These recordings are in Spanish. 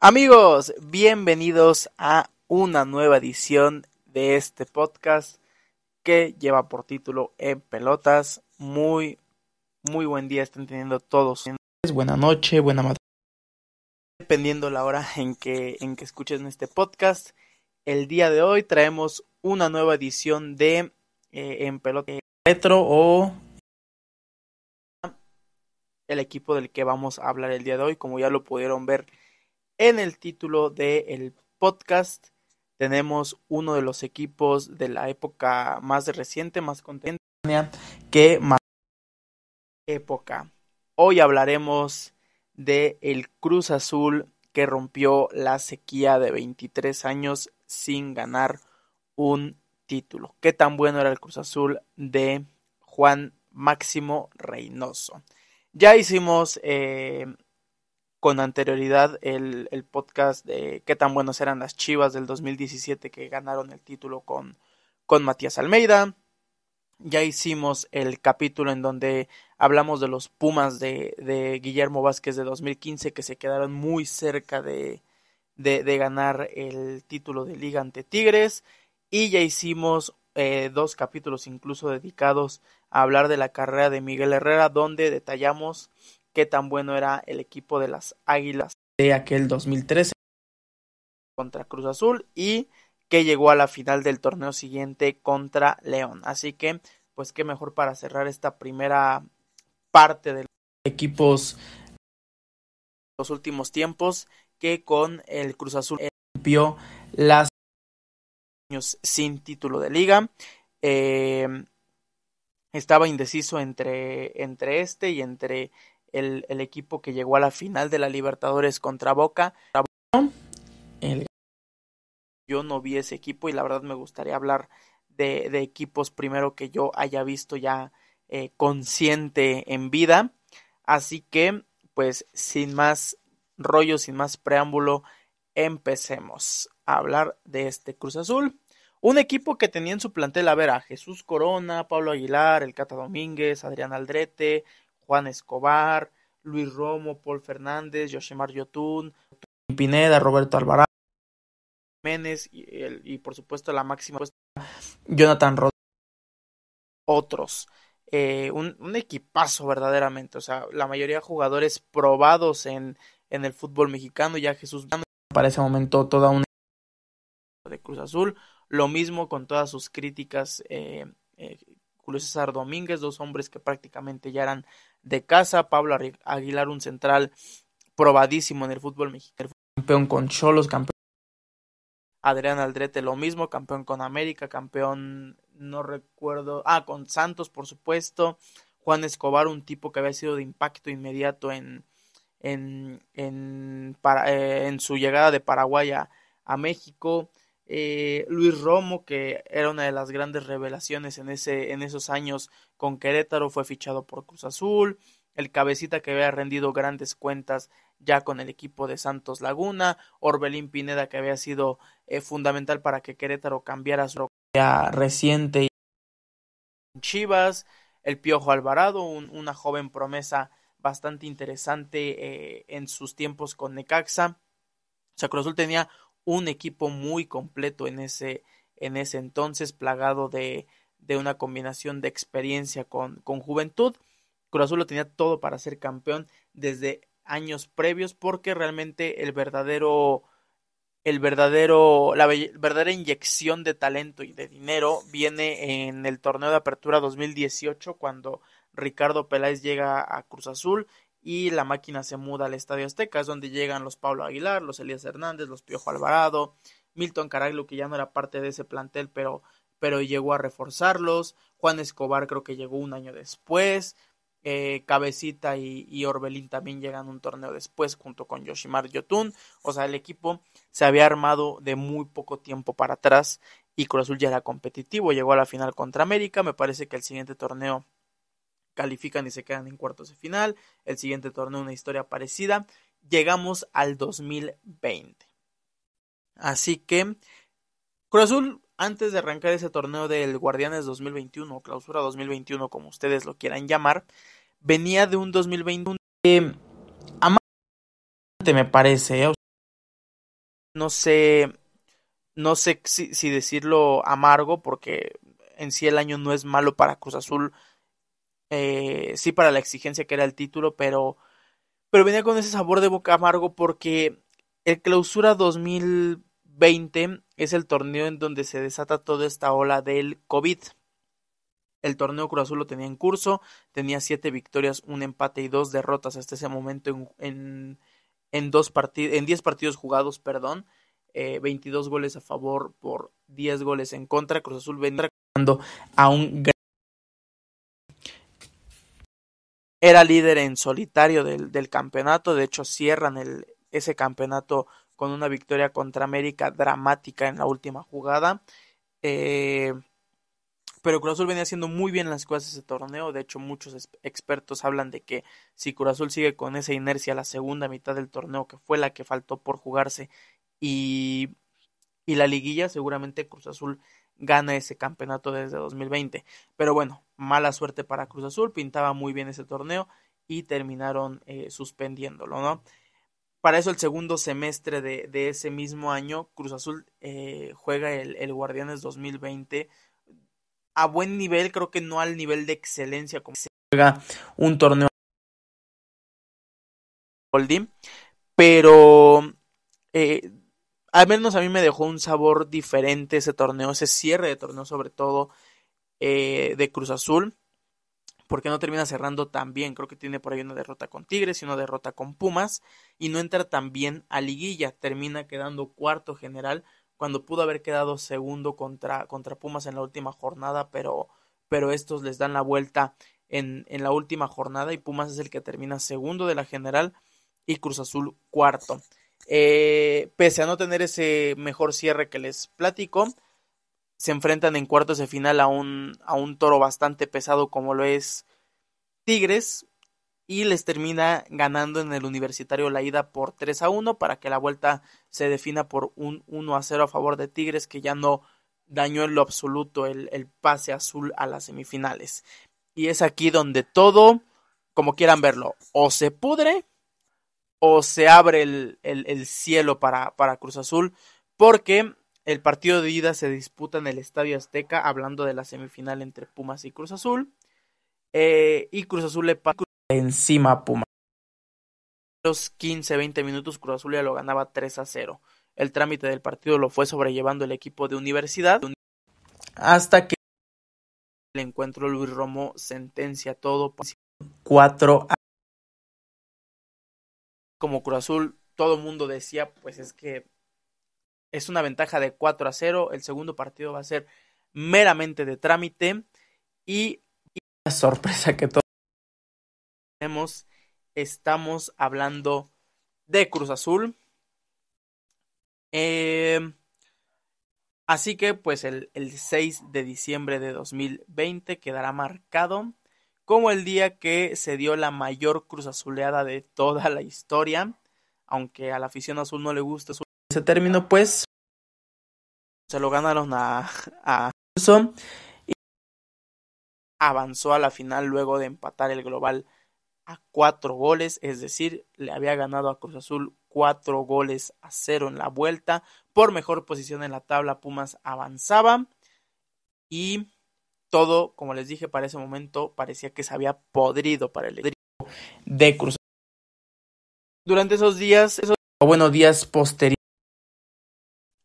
Amigos, bienvenidos a una nueva edición de este podcast que lleva por título En Pelotas. Muy buen día estén teniendo todos. Buena noche, buena madrugada, dependiendo la hora en que escuchen este podcast. El día de hoy traemos una nueva edición de En Pelotas Retro o el equipo del que vamos a hablar el día de hoy, como ya lo pudieron ver en el título del podcast. Tenemos uno de los equipos de la época más reciente, más contemporánea, que más época. Hoy hablaremos de el Cruz Azul, que rompió la sequía de 23 años sin ganar un título. ¿Qué tan bueno era el Cruz Azul de Juan Máximo Reynoso? Ya hicimos con anterioridad el podcast de qué tan buenos eran las Chivas del 2017 que ganaron el título con Matías Almeida. Ya hicimos el capítulo en donde hablamos de los Pumas de Guillermo Vázquez de 2015 que se quedaron muy cerca de ganar el título de liga ante Tigres. Y ya hicimos dos capítulos incluso dedicados a hablar de la carrera de Miguel Herrera, donde detallamos qué tan bueno era el equipo de las Águilas de aquel 2013 contra Cruz Azul y que llegó a la final del torneo siguiente contra León. Así que, pues qué mejor para cerrar esta primera parte de los equipos de los últimos tiempos que con el Cruz Azul rompió las años sin título de liga. Estaba indeciso entre este y entre el equipo que llegó a la final de la Libertadores contra Boca. Yo no vi ese equipo y la verdad me gustaría hablar de equipos primero que yo haya visto ya consciente en vida. Así que, pues, sin más rollo, sin más preámbulo, empecemos a hablar de este Cruz Azul. Un equipo que tenía en su plantel a Jesús Corona, Pablo Aguilar, el Cata Domínguez, Adrián Aldrete, Juan Escobar, Luis Romo, Paul Fernández, Yoshimar Yotun, Pineda, Roberto Alvarado, Jiménez y por supuesto la máxima Jonathan Rodríguez, otros. Un equipazo verdaderamente, o sea, la mayoría de jugadores probados en el fútbol mexicano. Ya Jesús para ese momento toda una de Cruz Azul, lo mismo con todas sus críticas, Julio César Domínguez, dos hombres que prácticamente ya eran de casa, Pablo Aguilar, un central probadísimo en el fútbol mexicano, campeón con Xolos, campeón Adrián Aldrete lo mismo, campeón con América, campeón, no recuerdo, con Santos por supuesto. Juan Escobar, un tipo que había sido de impacto inmediato en su llegada de Paraguay a México. Luis Romo, que era una de las grandes revelaciones en esos años con Querétaro, fue fichado por Cruz Azul. El Cabecita, que había rendido grandes cuentas ya con el equipo de Santos Laguna. Orbelín Pineda, que había sido fundamental para que Querétaro cambiara su reciente Chivas. El Piojo Alvarado, una joven promesa bastante interesante en sus tiempos con Necaxa. O sea, Cruz Azul tenía un equipo muy completo en ese entonces, plagado de una combinación de experiencia con juventud. Cruz Azul lo tenía todo para ser campeón desde años previos, porque realmente la verdadera inyección de talento y de dinero viene en el torneo de apertura 2018, cuando Ricardo Peláez llega a Cruz Azul y la máquina se muda al Estadio Azteca. Es donde llegan los Pablo Aguilar, los Elías Hernández, los Piojo Alvarado, Milton Caraglio, que ya no era parte de ese plantel, pero llegó a reforzarlos. Juan Escobar creo que llegó un año después. Cabecita y Orbelín también llegan un torneo después junto con Yoshimar Yotun. O sea, el equipo se había armado de muy poco tiempo para atrás y Cruz Azul ya era competitivo, llegó a la final contra América. Me parece que el siguiente torneo califican y se quedan en cuartos de final. El siguiente torneo una historia parecida. Llegamos al 2020. Así que Cruz Azul, antes de arrancar ese torneo del Guardianes 2021 o Clausura 2021, como ustedes lo quieran llamar, venía de un 2021 amante, me parece. no sé, no sé si decirlo amargo, porque en sí el año no es malo para Cruz Azul, sí para la exigencia que era el título, pero venía con ese sabor de boca amargo porque el Clausura 2020 es el torneo en donde se desata toda esta ola del COVID. El torneo Cruz Azul lo tenía en curso, tenía 7 victorias, un empate y 2 derrotas hasta ese momento en 10 partidos jugados, perdón, 22 goles a favor por 10 goles en contra. Cruz Azul venía jugando a un era líder en solitario del campeonato, de hecho cierran ese campeonato con una victoria contra América dramática en la última jugada. Eh, pero Cruz Azul venía haciendo muy bien las cosas ese torneo. De hecho, muchos expertos hablan de que si Cruz Azul sigue con esa inercia la segunda mitad del torneo, que fue la que faltó por jugarse, y, y la liguilla, seguramente Cruz Azul gana ese campeonato desde 2020. Pero bueno, mala suerte para Cruz Azul, pintaba muy bien ese torneo y terminaron suspendiéndolo, ¿no? Para eso el segundo semestre de ese mismo año, Cruz Azul juega el Guardianes 2020 a buen nivel, creo que no al nivel de excelencia como se juega un torneo Goldie, pero eh, al menos a mí me dejó un sabor diferente ese torneo, ese cierre de torneo sobre todo de Cruz Azul, porque no termina cerrando tan bien, creo que tiene por ahí una derrota con Tigres y una derrota con Pumas, y no entra tan bien a liguilla, termina quedando cuarto general, cuando pudo haber quedado segundo contra Pumas en la última jornada, pero estos les dan la vuelta en la última jornada y Pumas es el que termina segundo de la general y Cruz Azul cuarto. Pese a no tener ese mejor cierre que les platico, se enfrentan en cuartos de final a un toro bastante pesado como lo es Tigres y les termina ganando en el Universitario la ida por 3-1 para que la vuelta se defina por un 1-0 a favor de Tigres que ya no dañó en lo absoluto el pase azul a las semifinales. Y es aquí donde todo, como quieran verlo, o se pudre o se abre el cielo para Cruz Azul, porque el partido de ida se disputa en el Estadio Azteca, hablando de la semifinal entre Pumas y Cruz Azul, y Cruz Azul le pasa encima a Pumas. Los 15-20 minutos Cruz Azul ya lo ganaba 3-0. El trámite del partido lo fue sobrellevando el equipo de Universidad, hasta que el encuentro Luis Romo sentencia todo 4 a como Cruz Azul, todo el mundo decía, pues es que es una ventaja de 4-0, el segundo partido va a ser meramente de trámite y la sorpresa que todos tenemos, estamos hablando de Cruz Azul. Así que pues el 6 de diciembre de 2020 quedará marcado como el día que se dio la mayor Cruz Azuleada de toda la historia, aunque a la afición azul no le gusta ese término, pues se lo ganaron a Wilson y avanzó a la final luego de empatar el global a 4 goles, es decir, le había ganado a Cruz Azul 4-0 en la vuelta. Por mejor posición en la tabla, Pumas avanzaba y todo, como les dije, para ese momento parecía que se había podrido para el equipo de Cruz Azul. Durante esos días, días posteriores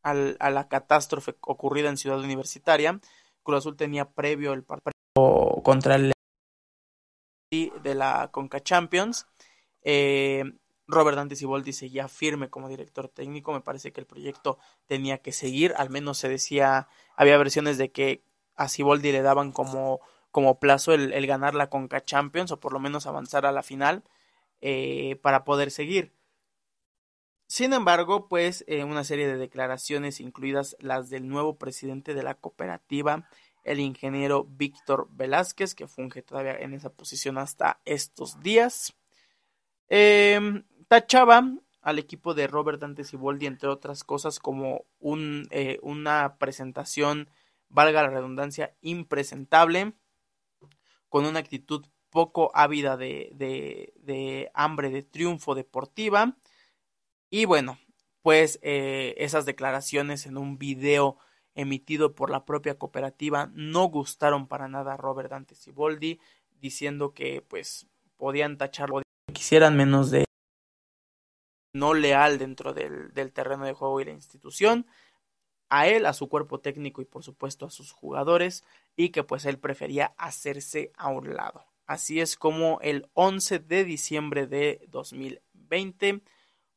a la catástrofe ocurrida en Ciudad Universitaria, Cruz Azul tenía previo el partido contra el de la Conca Champions. Eh, Robert Dante Siboldi seguía firme como director técnico. Me parece que el proyecto tenía que seguir. Al menos se decía, había versiones de que a Siboldi le daban como plazo el ganar la Conca Champions o por lo menos avanzar a la final para poder seguir. Sin embargo, pues una serie de declaraciones, incluidas las del nuevo presidente de la cooperativa, el ingeniero Víctor Velázquez, que funge todavía en esa posición hasta estos días, tachaba al equipo de Robert Dante Siboldi, entre otras cosas, como una presentación, valga la redundancia, impresentable, con una actitud poco ávida de hambre de triunfo deportiva. Y bueno, pues esas declaraciones en un video emitido por la propia cooperativa no gustaron para nada a Robert Dante Siboldi, diciendo que pues podían tacharlo de que quisieran, menos de no leal dentro del terreno de juego y la institución, a él, a su cuerpo técnico y por supuesto a sus jugadores, y que pues él prefería hacerse a un lado. Así es como el 11 de diciembre de 2020,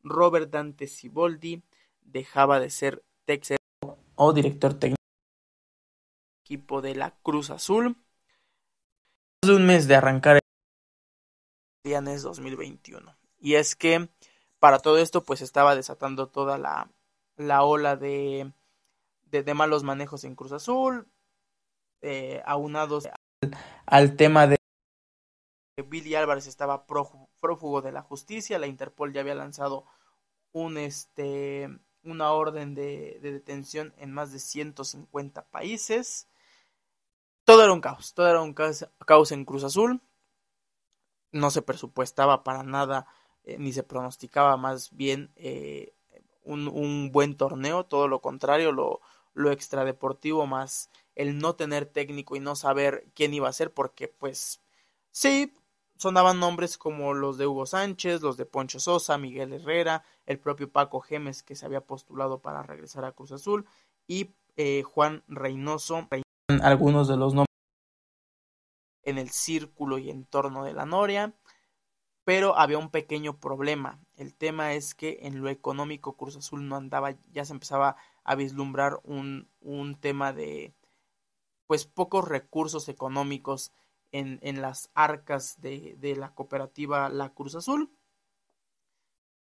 Robert Dante Siboldi dejaba de ser técnico o director técnico del equipo de la Cruz Azul, después de un mes de arrancar el Guardianes 2021. Y es que para todo esto pues estaba desatando toda la ola de malos manejos en Cruz Azul, aunados al tema de que Billy Álvarez estaba prófugo de la justicia. La Interpol ya había lanzado una orden de detención en más de 150 países. Todo era un caos en Cruz Azul. No se presupuestaba para nada, ni se pronosticaba más bien un buen torneo, todo lo contrario, lo extradeportivo más el no tener técnico y no saber quién iba a ser, porque pues sí, sonaban nombres como los de Hugo Sánchez, los de Poncho Sosa, Miguel Herrera, el propio Paco Gémez que se había postulado para regresar a Cruz Azul, y Juan Reynoso, algunos de los nombres en el círculo y entorno de la Noria. Pero había un pequeño problema. El tema es que en lo económico Cruz Azul no andaba, ya se empezaba a vislumbrar un tema de pues pocos recursos económicos en las arcas de la cooperativa La Cruz Azul.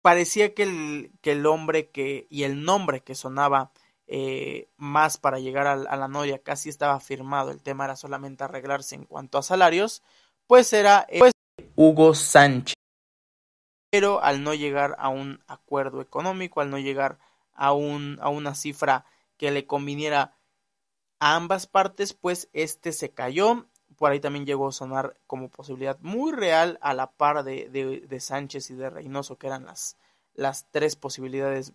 Parecía que el hombre y el nombre que sonaba más para llegar a la Noria casi estaba firmado, el tema era solamente arreglarse en cuanto a salarios, pues era Hugo Sánchez. Pero al no llegar a un acuerdo económico, al no llegar a una cifra que le conviniera a ambas partes, pues se cayó. Por ahí también llegó a sonar como posibilidad muy real, a la par de Sánchez y de Reynoso, que eran las tres posibilidades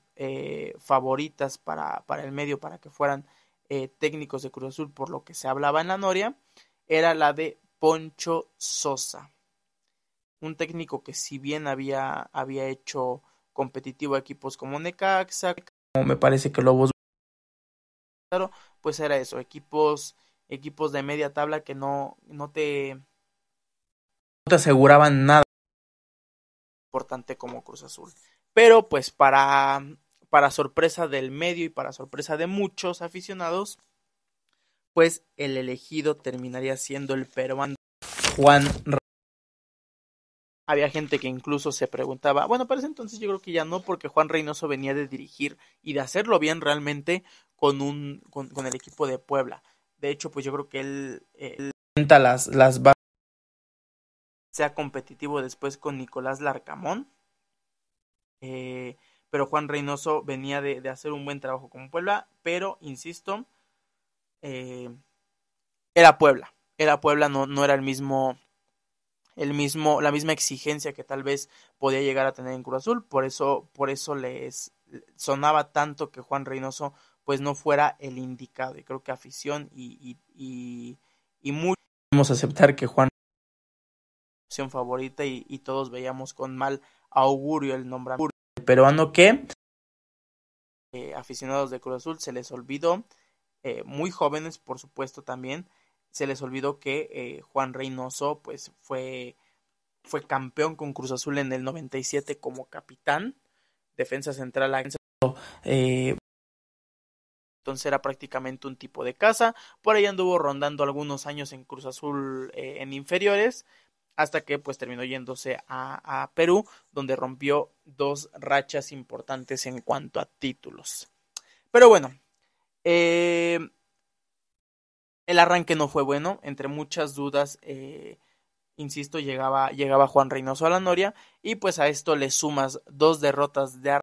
favoritas para el medio, para que fueran técnicos de Cruz Azul, por lo que se hablaba en la Noria, era la de Poncho Sosa. Un técnico que si bien había hecho competitivo a equipos como Necaxa, como me parece que Lobos, claro, pues era eso, equipos de media tabla que no te aseguraban nada importante como Cruz Azul. Pero pues para sorpresa del medio y para sorpresa de muchos aficionados, pues el elegido terminaría siendo el peruano Juan. Había gente que incluso se preguntaba, bueno, para ese entonces yo creo que ya no, porque Juan Reynoso venía de dirigir y de hacerlo bien realmente con el equipo de Puebla. De hecho, pues yo creo que él las bases, sea competitivo después con Nicolás Larcamón, pero Juan Reynoso venía de hacer un buen trabajo con Puebla, pero insisto, era Puebla, no era la misma exigencia que tal vez podía llegar a tener en Cruz Azul. Por eso les sonaba tanto que Juan Reynoso pues no fuera el indicado, y creo que afición y muchos podemos aceptar que Juan era la opción favorita, y todos veíamos con mal augurio el nombramiento peruano, que aficionados de Cruz Azul se les olvidó, muy jóvenes por supuesto también, se les olvidó que Juan Reynoso pues fue campeón con Cruz Azul en el 97 como capitán, defensa central, entonces era prácticamente un tipo de casa. Por ahí anduvo rondando algunos años en Cruz Azul en inferiores, hasta que pues terminó yéndose a Perú, donde rompió 2 rachas importantes en cuanto a títulos. Pero bueno, el arranque no fue bueno, entre muchas dudas, insisto, llegaba Juan Reynoso a la Noria, y pues a esto le sumas 2 derrotas de